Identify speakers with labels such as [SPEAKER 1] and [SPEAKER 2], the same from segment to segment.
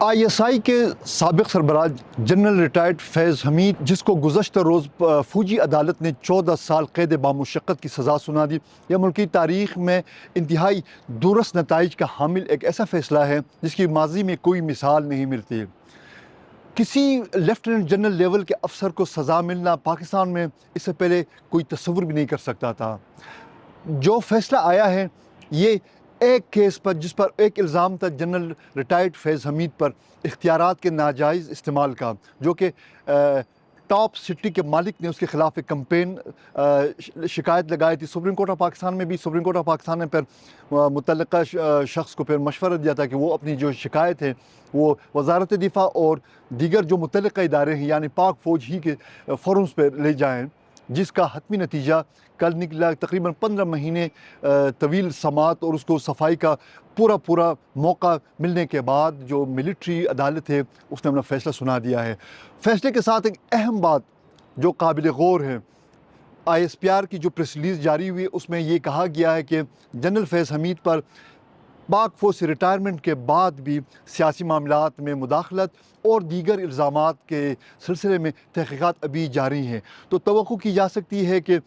[SPEAKER 1] I S I کے سابق سربراہ جنرل ریٹائرڈ فیض حمید، جس کو گزشتہ روز فوجی عدالت نے 14 سال قید بامشقت کی سزا سنا دی، یہ ملکی تاریخ میں انتہائی دورس نتائج کا حامل ایک ایسا فیصلہ ہے جس کی ماضی میں کوئی مثال نہیں ملتی ہے۔ کسی لیفٹیننٹ جنرل لیول کے افسر کو سزا ملنا پاکستان میں اس سے پہلے کوئی تصور بھی نہیں کر سکتا تھا۔ جو فیصلہ آیا ہے یہ ایک کیس پر، جس پر ایک الزام تھا جنرل ریٹائرڈ فیض حمید پر اختیارات کے ناجائز استعمال کا، جو کہ ٹاپ سٹی کے مالک نے اس کے خلاف ایک کمپین شکایت لگائی تھی سپریم کورٹ آف پاکستان میں بھی۔ سپریم کورٹ آف پاکستان نے پھر متعلقہ شخص کو پھر مشورہ دیا تھا کہ وہ اپنی جو شکایت ہے وہ وزارت دفاع اور دیگر جو متعلقہ ادارے ہیں یعنی پاک فوج ہی کے فورمز پہ لے جائیں، جس کا حتمی نتیجہ کل نکلا۔ تقریباً 15 مہینے طویل سماعت اور اس کو صفائی کا پورا موقع ملنے کے بعد جو ملٹری عدالت ہے اس نے اپنا فیصلہ سنا دیا ہے۔ فیصلے کے ساتھ ایک اہم بات جو قابل غور ہے، آئی ایس پی آر کی جو پریس ریلیز جاری ہوئی اس میں یہ کہا گیا ہے کہ جنرل فیض حمید پر پاک فوج سے ریٹائرمنٹ کے بعد بھی سیاسی معاملات میں مداخلت اور دیگر الزامات کے سلسلے میں تحقیقات ابھی جاری ہیں۔ تو توقع کی جا سکتی ہے کہ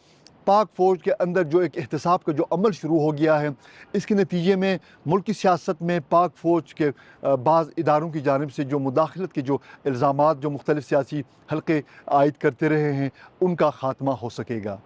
[SPEAKER 1] پاک فوج کے اندر جو ایک احتساب کا جو عمل شروع ہو گیا ہے، اس کے نتیجے میں ملکی سیاست میں پاک فوج کے بعض اداروں کی جانب سے جو مداخلت کے جو الزامات جو مختلف سیاسی حلقے عائد کرتے رہے ہیں ان کا خاتمہ ہو سکے گا۔